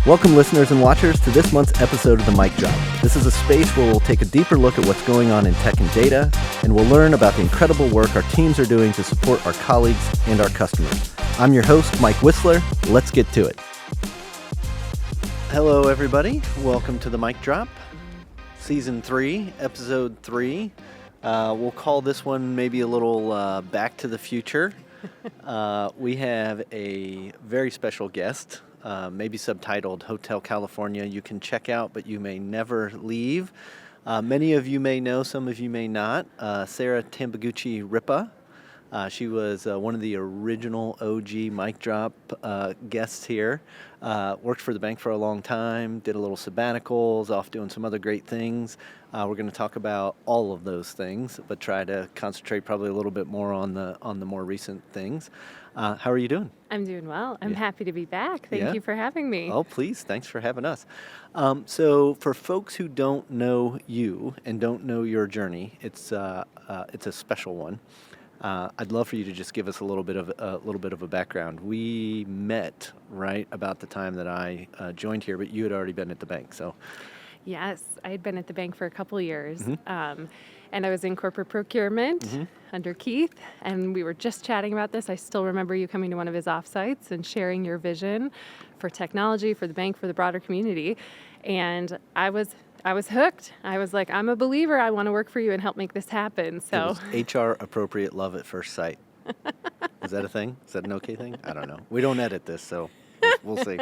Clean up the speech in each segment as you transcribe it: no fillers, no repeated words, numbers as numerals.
Welcome, listeners and watchers, to this month's episode of the Mike Drop. This is a space where we'll take a deeper look at what's going on in tech and data, and we'll learn about the incredible work our teams are doing to support our colleagues and our customers. I'm your host, Mike Wisler. Let's get to it. Hello, everybody. Welcome to the Mike Drop, Season 3, Episode 3. We'll call this one maybe a little Back to the Future. We have a very special guest. Maybe subtitled Hotel California, you can check out, but you may never leave. Many of you may know, some of you may not. Sarah Tanbakuchi-Ripa. She was one of the original OG Mike Drop guests here. Worked for the bank for a long time, did a little sabbaticals, off doing some other great things. We're going to talk about all of those things, but try to concentrate probably a little bit more on the more recent things. How are you doing? I'm doing well. I'm happy to be back. Thank you for having me. Oh, please. Thanks for having us. So for folks who don't know you and don't know your journey, it's a special one. I'd love for you to just give us a little bit of a background. We met right about the time that I joined here, but you had already been at the bank. So, yes, I had been at the bank for a couple years, and I was in corporate procurement under Keith. And we were just chatting about this. I still remember you coming to one of his offsites and sharing your vision for technology, for the bank, for the broader community. And I was hooked. I was like, I'm a believer. I want to work for you and help make this happen. So it was HR appropriate love at first sight. Is that a thing? Is that an okay thing? I don't know. We don't edit this, so we'll see.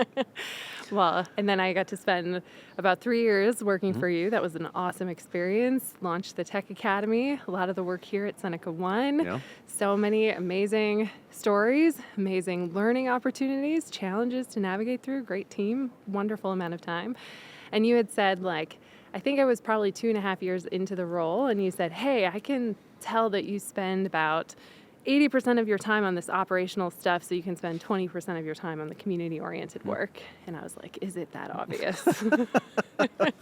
Well, and then I got to spend about 3 years working for you. That was an awesome experience. Launched the Tech Academy. A lot of the work here at Seneca One. Yeah. So many amazing stories, amazing learning opportunities, challenges to navigate through. Great team, wonderful amount of time. And you had said, like, I think I was probably 2.5 years into the role, and you said, hey, I can tell that you spend about 80% of your time on this operational stuff, so you can spend 20% of your time on the community-oriented work. And I was like, is it that obvious?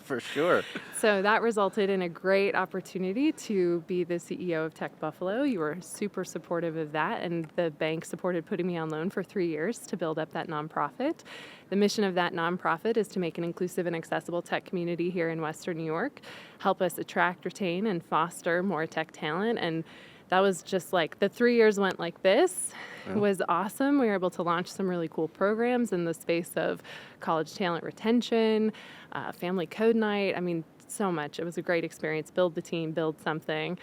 For sure. So that resulted in a great opportunity to be the CEO of Tech Buffalo. You were super supportive of that, and the bank supported putting me on loan for 3 years to build up that nonprofit. The mission of that nonprofit is to make an inclusive and accessible tech community here in Western New York, help us attract, retain, and foster more tech talent. And that was just like, the 3 years went like this. It was awesome. We were able to launch some really cool programs in the space of college talent retention, family code night. I mean, so much. It was a great experience. Build the team, build something.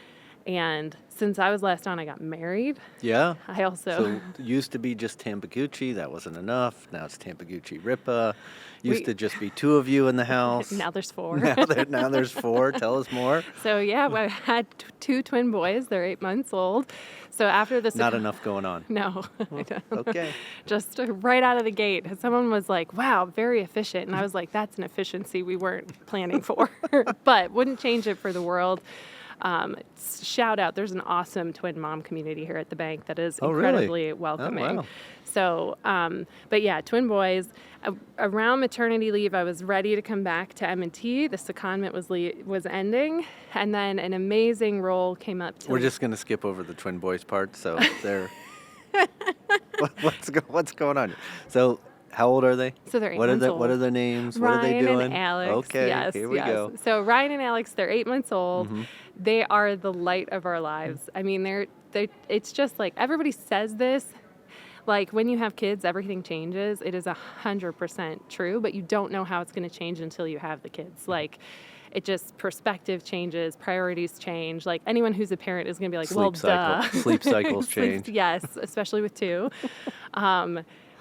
And since I was last on, I got married. Yeah. I also... So it used to be just Tanbakuchi. That wasn't enough. Now it's Tanbakuchi-Ripa. Used to just be two of you in the house. Now there's four. Now there's four. Tell us more. So, yeah, I had two twin boys. They're 8 months old. So after this... Not enough going on. No. Okay. Just right out of the gate. Someone was like, wow, very efficient. And I was like, that's an efficiency we weren't planning for. But wouldn't change it for the world. Shout out, there's an awesome twin mom community here at the bank that is incredibly welcoming. Oh, wow. So, but yeah, twin boys. Around maternity leave, I was ready to come back to M&T. The secondment was ending, and then an amazing role came up. We're just going to skip over the twin boys part, so they're... what's going on? So... How old are they? So they're 8 months old. What are their names? Ryan what are they doing? And Alex. Okay, yes, here we go. So Ryan and Alex, they're 8 months old. They are the light of our lives. I mean, they're it's just like, everybody says this. Like, when you have kids, everything changes. It is 100% true, but you don't know how it's going to change until you have the kids. Like, it just, perspective changes, priorities change. Like, anyone who's a parent is going to be like, duh. Sleep cycles change. Yes, especially with two.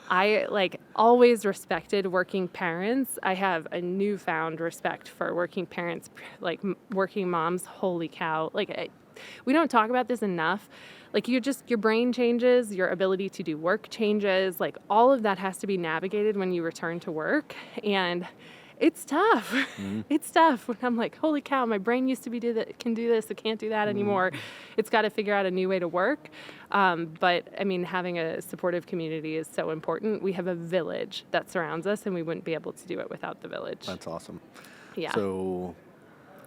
I always respected working parents. I have a newfound respect for working parents, like working moms. Holy cow. We don't talk about this enough. Like, your brain changes, your ability to do work changes. Like, all of that has to be navigated when you return to work. And it's tough. It's tough. When I'm like, holy cow, my brain used to can do this, it can't do that anymore. It's got to figure out a new way to work. But I mean, having a supportive community is so important. We have a village that surrounds us, and we wouldn't be able to do it without the village. That's awesome. Yeah. So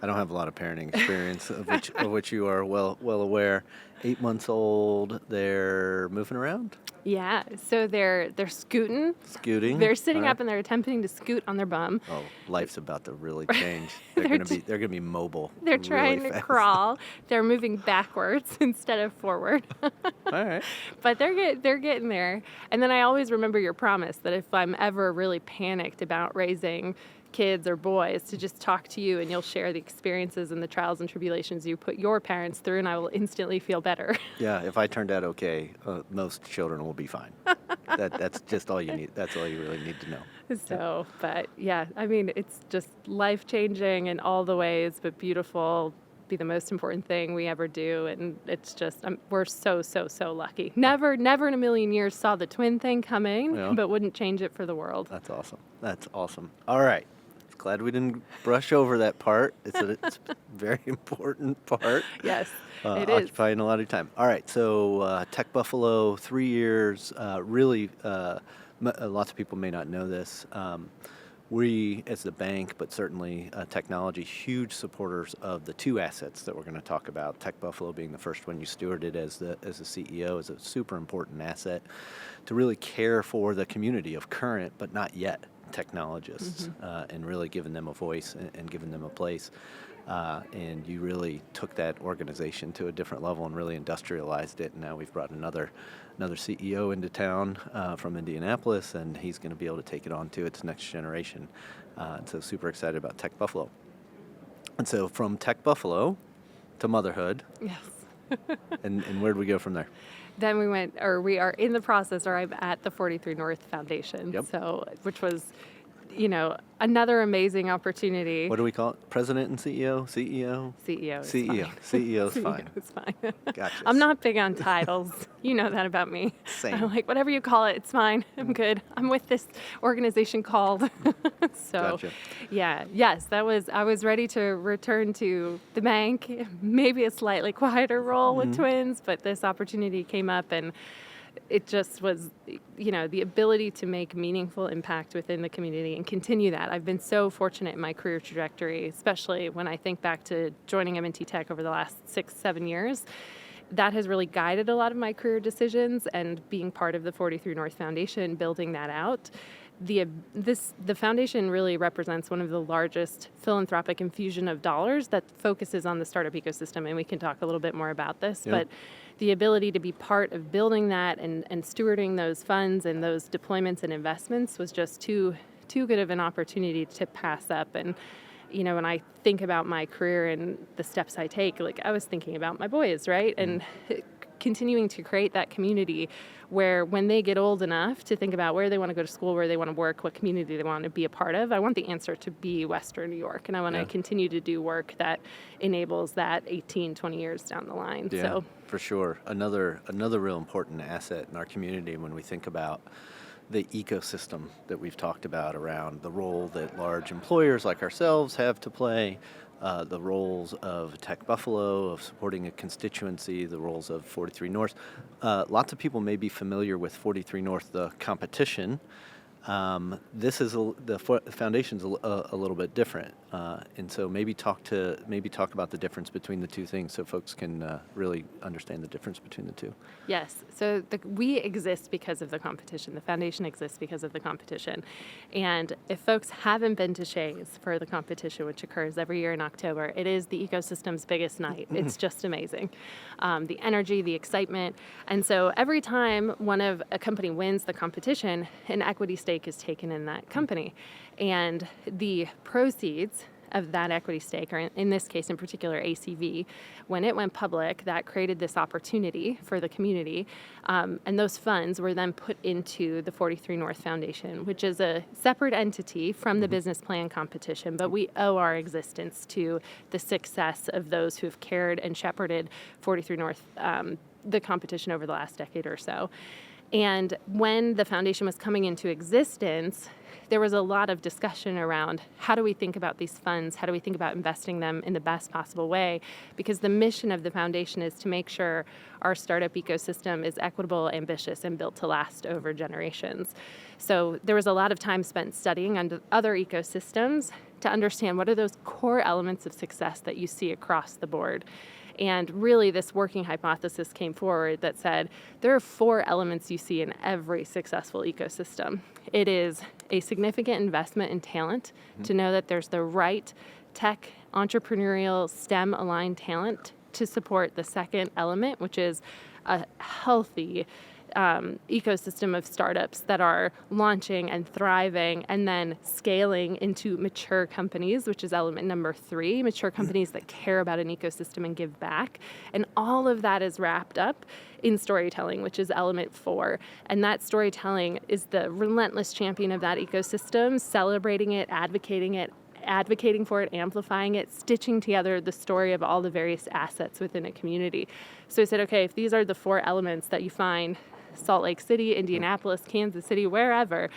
I don't have a lot of parenting experience of which you are well aware. 8 months old, they're moving around, Yeah, so they're scooting. scooting. They're sitting All right. up and they're attempting to scoot on their bum. Oh, life's about to really change. They're They're gonna be mobile. They're really trying to fast. crawl. They're moving backwards instead of forward. All right. But they're getting there. And then I always remember your promise that if I'm ever really panicked about raising kids or boys, to just talk to you and you'll share the experiences and the trials and tribulations you put your parents through, and I will instantly feel better. Yeah, if I turned out okay, most children will be fine. That's just all you need. That's all you really need to know. So, but yeah, I mean, it's just life changing in all the ways, but beautiful. Be the most important thing we ever do, and it's just we're so lucky. Never in a million years saw the twin thing coming, Yeah. but wouldn't change it for the world. That's awesome. All right. Glad we didn't brush over that part. It's a very important part. Yes, it is. Occupying a lot of time. All right. So Tech Buffalo, 3 years. Really, lots of people may not know this. We, as the bank, but certainly technology, huge supporters of the two assets that we're going to talk about. Tech Buffalo being the first one you stewarded as the CEO is a super important asset to really care for the community of current but not yet technologists, and really giving them a voice and giving them a place. And you really took that organization to a different level and really industrialized it. And now we've brought another CEO into town from Indianapolis, and he's going to be able to take it on to its next generation. And so super excited about Tech Buffalo. And so from Tech Buffalo to motherhood, Yes. and where do we go from there? Then we are in the process, or I'm at the 43 North Foundation. Yep. So, which was, another amazing opportunity. What do we call it? President and CEO? CEO? CEO is CEO. fine. CEO's fine. It's fine. Gotcha. I'm not big on titles. You know that about me. Same. I'm like, whatever you call it, it's fine. I'm good. I'm with this organization called. So, Gotcha. yes, I was ready to return to the bank, maybe a slightly quieter role with twins, but this opportunity came up, and it just was, the ability to make meaningful impact within the community and continue that. I've been so fortunate in my career trajectory, especially when I think back to joining M&T Tech over the last 6-7 years. That has really guided a lot of my career decisions, and being part of the 43 North Foundation, building that out. The foundation really represents one of the largest philanthropic infusion of dollars that focuses on the startup ecosystem, and we can talk a little bit more about this. Yep. But the ability to be part of building that and stewarding those funds and those deployments and investments was just too good of an opportunity to pass up. And when I think about my career and the steps I take, like I was thinking about my boys, right? And continuing to create that community where when they get old enough to think about where they want to go to school, where they want to work, what community they want to be a part of, I want the answer to be Western New York. And I want to continue to do work that enables that 18, 20 years down the line. Yeah, So for sure. Another real important asset in our community when we think about the ecosystem that we've talked about around the role that large employers like ourselves have to play, the roles of Tech Buffalo, of supporting a constituency, the roles of 43 North. Lots of people may be familiar with 43 North, the competition. This is the foundation's a little bit different, and so maybe talk about the difference between the two things, so folks can really understand the difference between the two. Yes. So we exist because of the competition. The foundation exists because of the competition. And if folks haven't been to Shays for the competition, which occurs every year in October, it is the ecosystem's biggest night. It's just amazing. The energy, the excitement. And so every time a company wins the competition, an equity stake is taken in that company. And the proceeds of that equity stake, or in this case in particular ACV, when it went public, that created this opportunity for the community, and those funds were then put into the 43 North Foundation, which is a separate entity from the business plan competition, but we owe our existence to the success of those who have cared and shepherded 43 North, the competition over the last decade or so. And when the foundation was coming into existence, there was a lot of discussion around how do we think about these funds? How do we think about investing them in the best possible way? Because the mission of the foundation is to make sure our startup ecosystem is equitable, ambitious, and built to last over generations. So there was a lot of time spent studying under other ecosystems to understand what are those core elements of success that you see across the board. And really, this working hypothesis came forward that said there are 4 elements you see in every successful ecosystem. It is a significant investment in talent to know that there's the right tech, entrepreneurial, STEM-aligned talent to support the second element, which is a healthy ecosystem of startups that are launching and thriving and then scaling into mature companies, which is element number 3, mature companies that care about an ecosystem and give back. And all of that is wrapped up in storytelling, which is element 4. And that storytelling is the relentless champion of that ecosystem, celebrating it, advocating for it, amplifying it, stitching together the story of all the various assets within a community. So I said, okay, if these are the 4 elements that you find Salt Lake City, Indianapolis, Kansas City, wherever,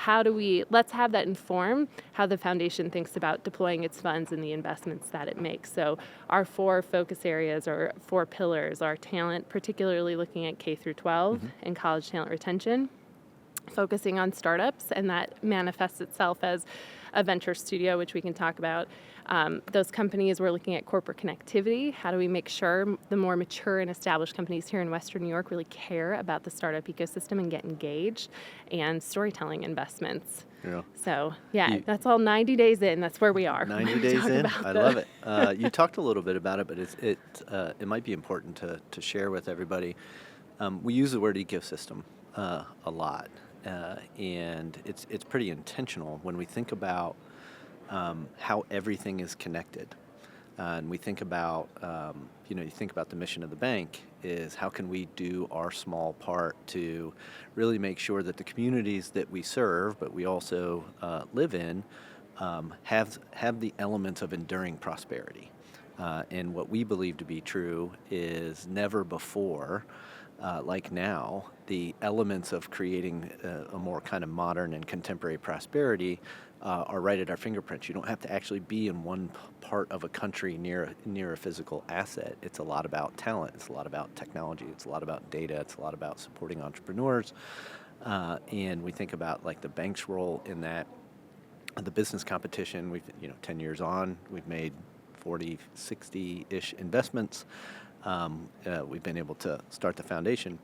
let's have that inform how the foundation thinks about deploying its funds and the investments that it makes. So our 4 focus areas or 4 pillars are talent, particularly looking at K through 12 and college talent retention, focusing on startups, and that manifests itself as a venture studio, which we can talk about. Those companies, we're looking at corporate connectivity. How do we make sure the more mature and established companies here in Western New York really care about the startup ecosystem and get engaged? And storytelling investments. Yeah. So, that's all 90 days in. That's where we are. 90 days in. I love it. You talked a little bit about it, but it might be important to share with everybody. We use the word ecosystem a lot. And it's pretty intentional when we think about how everything is connected. And we think about, you think about the mission of the bank is how can we do our small part to really make sure that the communities that we serve, but we also live in, have the elements of enduring prosperity. And what we believe to be true is never before, like now, the elements of creating a more kind of modern and contemporary prosperity are right at our fingerprints. You don't have to actually be in one part of a country near a physical asset. It's a lot about talent. It's a lot about technology. It's a lot about data. It's a lot about supporting entrepreneurs. And we think about like the bank's role in that. The business competition, we've 10 years on, we've made 40, 60-ish investments. We've been able to start the foundation.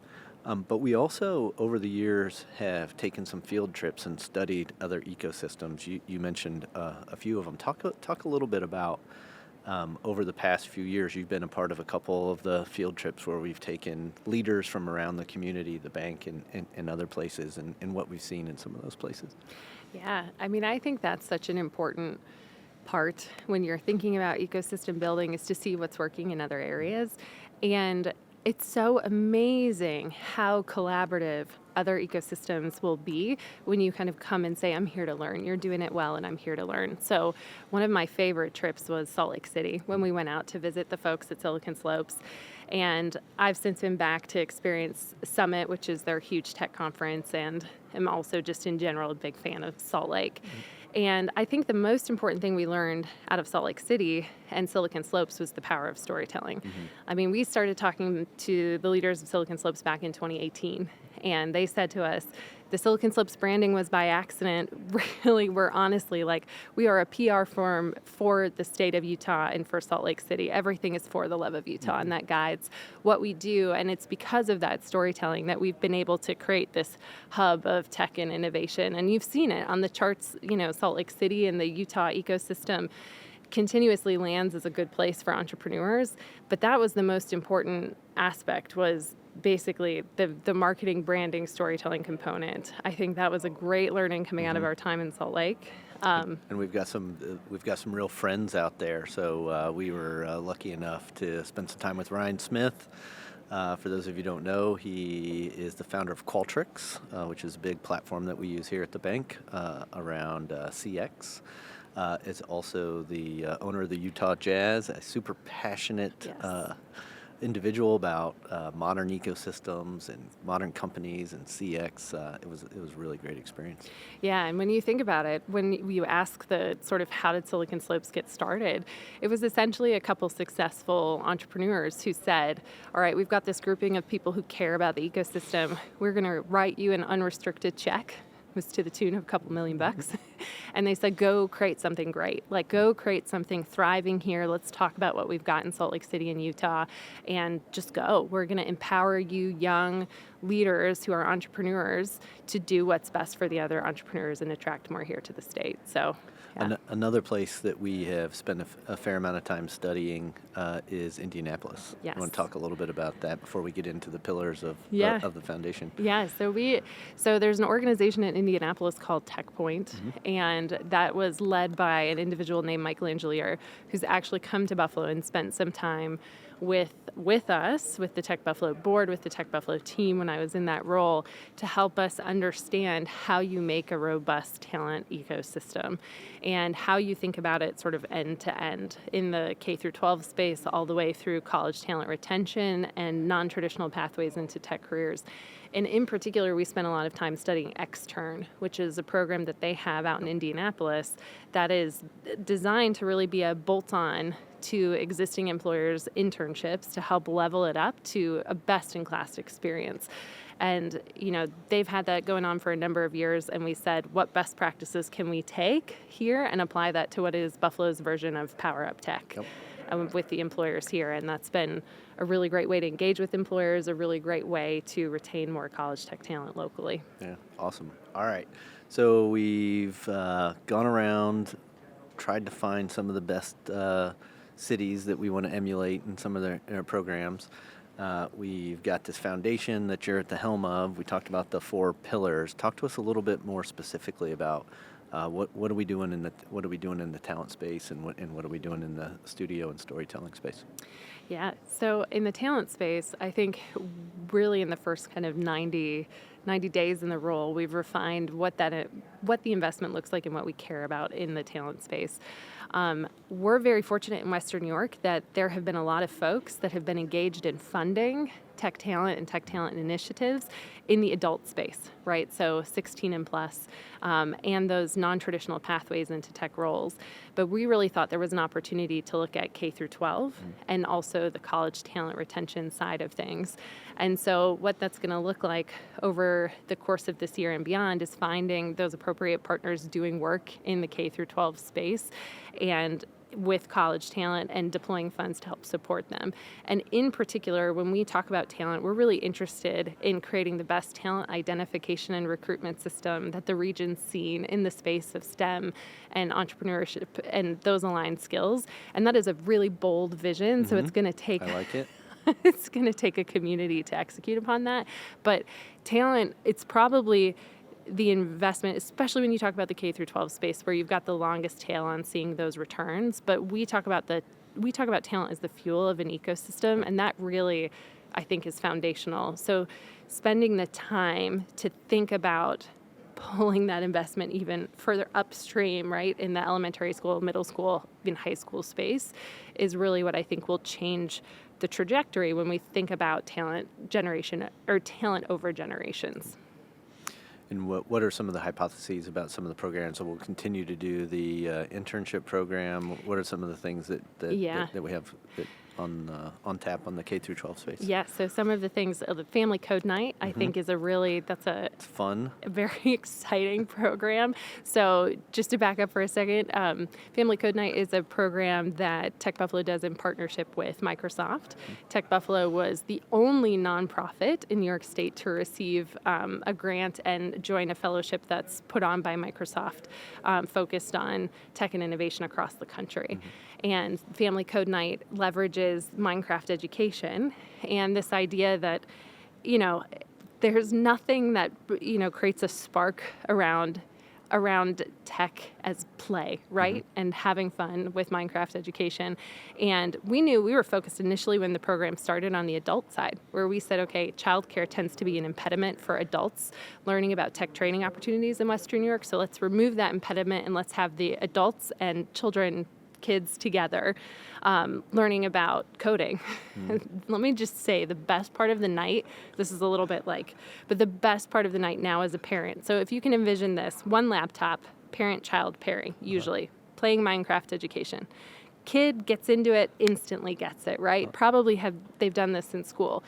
But we also, over the years, have taken some field trips and studied other ecosystems. You mentioned a few of them. Talk a little bit about, over the past few years, you've been a part of a couple of the field trips where we've taken leaders from around the community, the bank, and other places, and what we've seen in some of those places. Yeah, I think that's such an important part when you're thinking about ecosystem building is to see what's working in other areas. And it's so amazing how collaborative other ecosystems will be when you kind of come and say, I'm here to learn. You're doing it well, and I'm here to learn. So one of my favorite trips was Salt Lake City when we went out to visit the folks at Silicon Slopes. And I've since been back to experience Summit, which is their huge tech conference, and am also just in general a big fan of Salt Lake. And I think the most important thing we learned out of Salt Lake City and Silicon Slopes was the power of storytelling. We started talking to the leaders of Silicon Slopes back in 2018, and they said to us, the Silicon Slopes branding was by accident. Really, we're honestly we are a PR firm for the state of Utah and for Salt Lake City. Everything is for the love of Utah, and that guides what we do. And it's because of that storytelling that we've been able to create this hub of tech and innovation. And you've seen it on the charts, Salt Lake City and the Utah ecosystem continuously lands as a good place for entrepreneurs. But that was the most important aspect, was basically the marketing, branding, storytelling component. I think that was a great learning coming out of our time in Salt Lake. And we've got some real friends out there. So we were lucky enough to spend some time with Ryan Smith. For those of you who don't know, he is the founder of Qualtrics, which is a big platform that we use here at the bank around CX. Is also the owner of the Utah Jazz, a super passionate individual about modern ecosystems and modern companies and CX. It was a really great experience. Yeah, and when you think about it, when you ask the sort of how did Silicon Slopes get started, it was essentially a couple successful entrepreneurs who said, all right, we've got this grouping of people who care about the ecosystem. We're going to write you an unrestricted check. was to the tune of a couple $1,000,000. And they said, go create something great. Like, go create something thriving here. Let's talk about what we've got in Salt Lake City and Utah, and just go. We're going to empower you young leaders who are entrepreneurs to do what's best for the other entrepreneurs and attract more here to the state. So, yeah. Another place that we have spent a fair amount of time studying is Indianapolis. Yes. I want to talk a little bit about that before we get into the pillars of the foundation. Yeah, so there's an organization in Indianapolis called TechPoint, and that was led by an individual named Mike Drop, who's actually come to Buffalo and spent some time with us, with the Tech Buffalo board, with the Tech Buffalo team when I was in that role, to help us understand how you make a robust talent ecosystem and how you think about it sort of end to end in the K through 12 space, all the way through college talent retention and non-traditional pathways into tech careers. And in particular, we spent a lot of time studying Extern, which is a program that they have out in Indianapolis that is designed to really be a bolt-on to existing employers' internships to help level it up to a best-in-class experience. And, they've had that going on for a number of years, and we said, what best practices can we take here and apply that to what is Buffalo's version of Power Up Tech? Yep. With the employers here, and that's been a really great way to engage with employers, a really great way to retain more college tech talent locally. Yeah, awesome. All right, so we've gone around, tried to find some of the best cities that we want to emulate in some of their programs. We've got this foundation that you're at the helm of. We talked about the 4 pillars. Talk to us a little bit more specifically about what are we doing in the talent space, and what are we doing in the studio and storytelling space? Yeah, so in the talent space, I think really in the first kind of 90 days in the role, we've refined what the investment looks like and what we care about in the talent space. We're very fortunate in Western New York that there have been a lot of folks that have been engaged in funding tech talent and tech talent initiatives in the adult space, right? So 16 and plus, and those non-traditional pathways into tech roles. But we really thought there was an opportunity to look at K through 12 and also the college talent retention side of things. And so what that's going to look like over the course of this year and beyond is finding those appropriate partners doing work in the K through 12 space and with college talent and deploying funds to help support them. And in particular, when we talk about talent, we're really interested in creating the best talent identification and recruitment system that the region's seen in the space of STEM and entrepreneurship and those aligned skills. And that is a really bold vision, so it's going to take... I like it. It's going to take a community to execute upon that. But talent, it's probably the investment, especially when you talk about the K through 12 space where you've got the longest tail on seeing those returns. But we talk about talent as the fuel of an ecosystem, and that really, I think, is foundational. So spending the time to think about pulling that investment even further upstream, right, in the elementary school, middle school, even high school space is really what I think will change the trajectory when we think about talent generation or talent over generations. And what are some of the hypotheses about some of the programs? So we'll continue to do the internship program. What are some of the things that we have on tap on the K through 12 space? Yeah, so some of the things, the Family Code Night, I think is it's fun, a very exciting program. So just to back up for a second, Family Code Night is a program that Tech Buffalo does in partnership with Microsoft. Tech Buffalo was the only nonprofit in New York State to receive a grant and join a fellowship that's put on by Microsoft focused on tech and innovation across the country. And Family Code Night leverages Minecraft education and this idea that, there's nothing that, creates a spark around tech as play, right? And having fun with Minecraft education. And we knew we were focused initially when the program started on the adult side, where we said, okay, childcare tends to be an impediment for adults learning about tech training opportunities in Western New York. So let's remove that impediment and let's have the adults and kids together learning about coding. Let me just say the best part of the night, this is a little bit but the best part of the night now as a parent. So if you can envision this, one laptop, parent-child pairing, usually, playing Minecraft education. Kid gets into it, instantly gets it, right? Probably they've done this in school.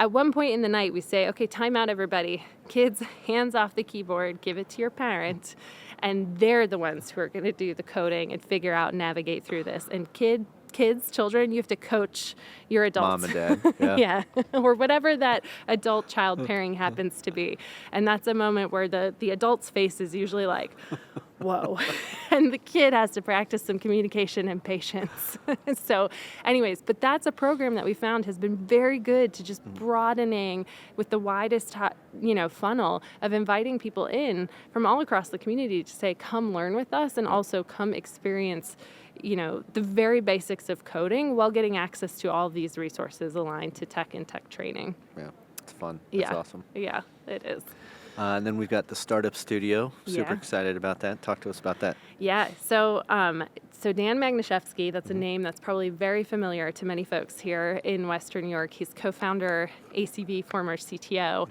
at one point in the night, we say, okay, time out, everybody. Kids, hands off the keyboard, give it to your parent. And they're the ones who are going to do the coding and figure out, navigate through this. And kids, children, you have to coach your adults. Mom and dad. Yeah. Yeah, or whatever that adult-child pairing happens to be. And that's a moment where the adult's face is usually like, whoa. And the kid has to practice some communication and patience. So anyways, but that's a program that we found has been very good to just broadening with the widest, funnel of inviting people in from all across the community to say, come learn with us and also come experience the very basics of coding while getting access to all of these resources aligned to tech and tech training. Yeah, it's fun. That's awesome. Yeah, it is. And then we've got the Startup Studio. Super excited about that. Talk to us about that. Yeah, so Dan Magnuszewski, that's a name that's probably very familiar to many folks here in Western New York. He's co-founder, ACV, former CTO.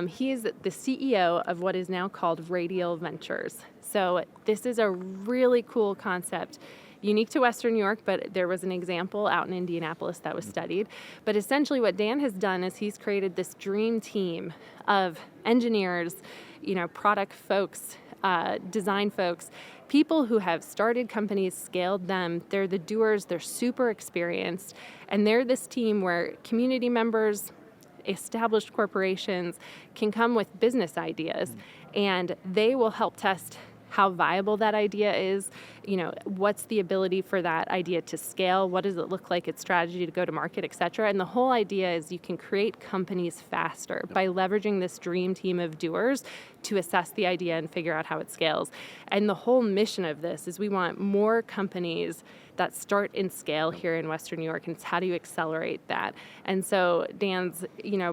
He is the CEO of what is now called Radial Ventures. So this is a really cool concept, unique to Western New York, but there was an example out in Indianapolis that was studied. But essentially what Dan has done is he's created this dream team of engineers, product folks, design folks, people who have started companies, scaled them. They're the doers, they're super experienced, and they're this team where community members, established corporations can come with business ideas, and they will help test how viable that idea is, what's the ability for that idea to scale, what does it look like, its strategy to go to market, et cetera. And the whole idea is you can create companies faster by leveraging this dream team of doers to assess the idea and figure out how it scales. And the whole mission of this is we want more companies that start and scale here in Western New York, and it's how do you accelerate that? And so Dan's,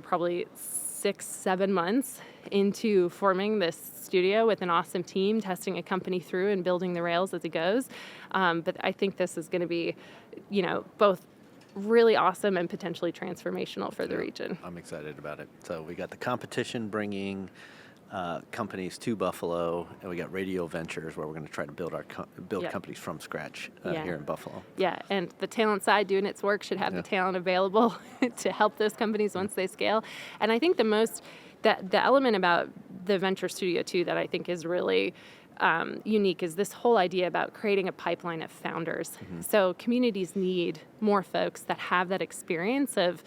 probably 6-7 months into forming this studio with an awesome team, testing a company through and building the rails as it goes. But I think this is going to be, both really awesome and potentially transformational for the region. I'm excited about it. So we got the competition bringing companies to Buffalo, and we got Radial Ventures where we're going to try to build companies from scratch here in Buffalo. Yeah, and the talent side doing its work should have the talent available to help those companies once they scale. And I think the element about the Venture Studio too that I think is really unique is this whole idea about creating a pipeline of founders. So communities need more folks that have that experience of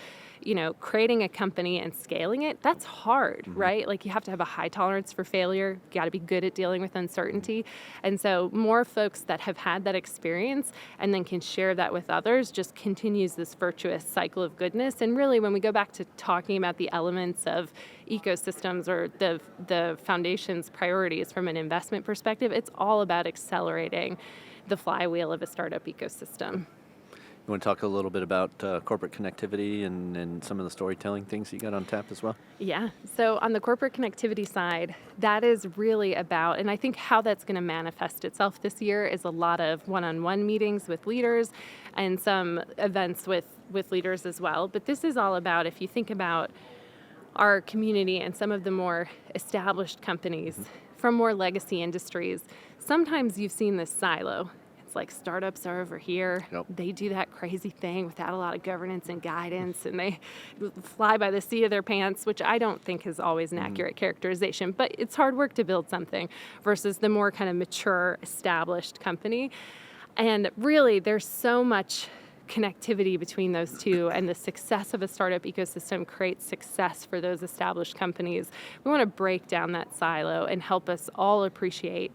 creating a company and scaling it. That's hard, right? Like you have to have a high tolerance for failure. You got to be good at dealing with uncertainty. And so more folks that have had that experience and then can share that with others just continues this virtuous cycle of goodness. And really when we go back to talking about the elements of ecosystems or the foundation's priorities from an investment perspective, it's all about accelerating the flywheel of a startup ecosystem. You want to talk a little bit about corporate connectivity and some of the storytelling things you got on tap as well? Yeah. So on the corporate connectivity side, that is really about, and I think how that's going to manifest itself this year is a lot of one-on-one meetings with leaders and some events with leaders as well. But this is all about, if you think about our community and some of the more established companies from more legacy industries, sometimes you've seen this silo. Like startups are over here. Yep. They do that crazy thing without a lot of governance and guidance, and they fly by the seat of their pants, which I don't think is always an accurate characterization, but it's hard work to build something versus the more kind of mature, established company. And really, there's so much connectivity between those two, and the success of a startup ecosystem creates success for those established companies. We want to break down that silo and help us all appreciate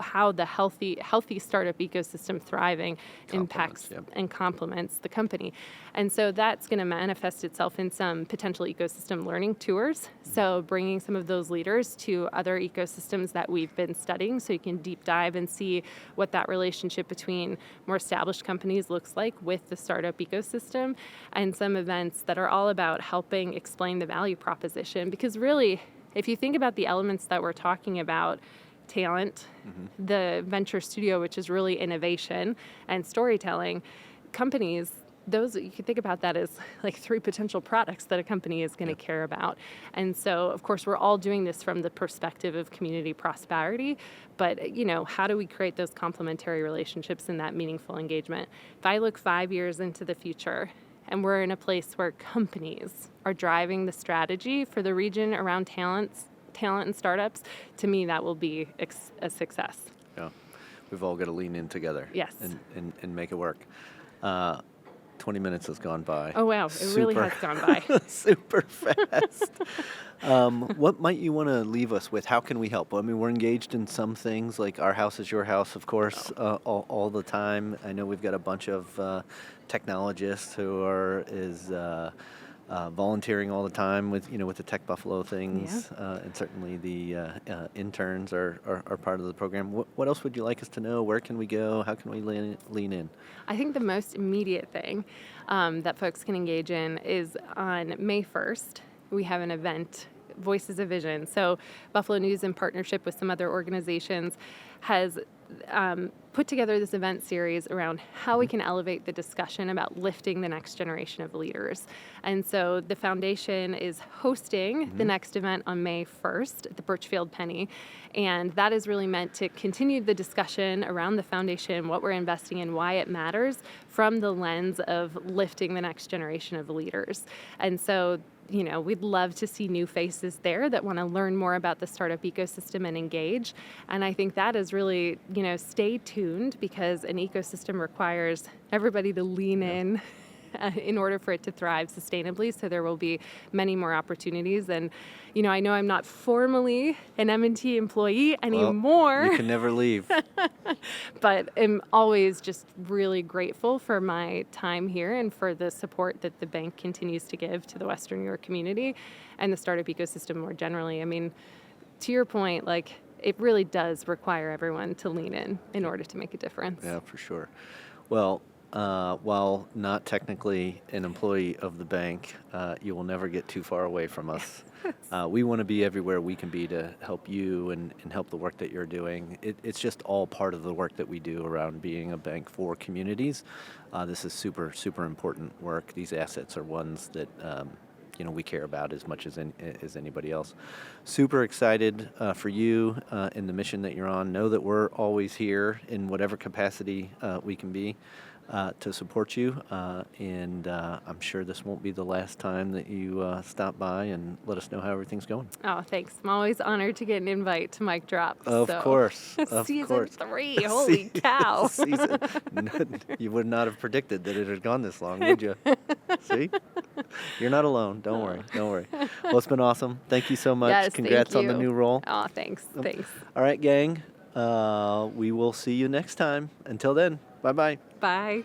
how the healthy startup ecosystem thriving impacts and complements the company. And so that's going to manifest itself in some potential ecosystem learning tours. So bringing some of those leaders to other ecosystems that we've been studying so you can deep dive and see what that relationship between more established companies looks like with the startup ecosystem, and some events that are all about helping explain the value proposition. Because really, if you think about the elements that we're talking about, talent, the Venture Studio, which is really innovation and storytelling, companies, those, you can think about that as like 3 potential products that a company is going to care about. And so, of course, we're all doing this from the perspective of community prosperity, but, how do we create those complementary relationships and that meaningful engagement? If I look 5 years into the future and we're in a place where companies are driving the strategy for the region around talent and startups, to me that will be a success. Yeah, we've all got to lean in together. Yes. And make it work. 20 minutes has gone by. Oh, wow. It really has gone by. Super fast. What might you want to leave us with? How can we help? I mean, we're engaged in some things, like Our House is Your House, of course, all the time. I know we've got a bunch of technologists who are volunteering all the time with the Tech Buffalo things, and certainly the interns are part of the program. What else would you like us to know? Where can we go? How can we lean in? I think the most immediate thing that folks can engage in is on May 1st. We have an event, Voices of Vision. So Buffalo News, in partnership with some other organizations, has put together this event series around how we can elevate the discussion about lifting the next generation of leaders. And so the foundation is hosting the next event on May 1st at the Birchfield Penny. And that is really meant to continue the discussion around the foundation, what we're investing in, why it matters, from the lens of lifting the next generation of leaders. And so we'd love to see new faces there that want to learn more about the startup ecosystem and engage. And I think that is really, stay tuned, because an ecosystem requires everybody to lean in order for it to thrive sustainably. So there will be many more opportunities. And, I know I'm not formally an M&T employee anymore. You can never leave. But I'm always just really grateful for my time here and for the support that the bank continues to give to the Western New York community and the startup ecosystem more generally. I mean, to your point, it really does require everyone to lean in order to make a difference. Yeah, for sure. Well, while not technically an employee of the bank, you will never get too far away from us. We want to be everywhere we can be to help you and help the work that you're doing. It's just all part of the work that we do around being a bank for communities. This is super, super important work. These assets are ones that we care about as much as anybody else. Super excited for you and the mission that you're on. Know that we're always here in whatever capacity we can be to support you, and I'm sure this won't be the last time that you stop by and let us know how everything's going. Oh, thanks. I'm always honored to get an invite to Mike Drop. Of course. Season 3. Holy cow. You would not have predicted that it had gone this long, would you? See? You're not alone. Don't worry. Well, it's been awesome. Thank you so much. Yes, Congrats thank you. on the new role. Oh, thanks. All right, gang. We will see you next time. Until then, bye-bye. Bye.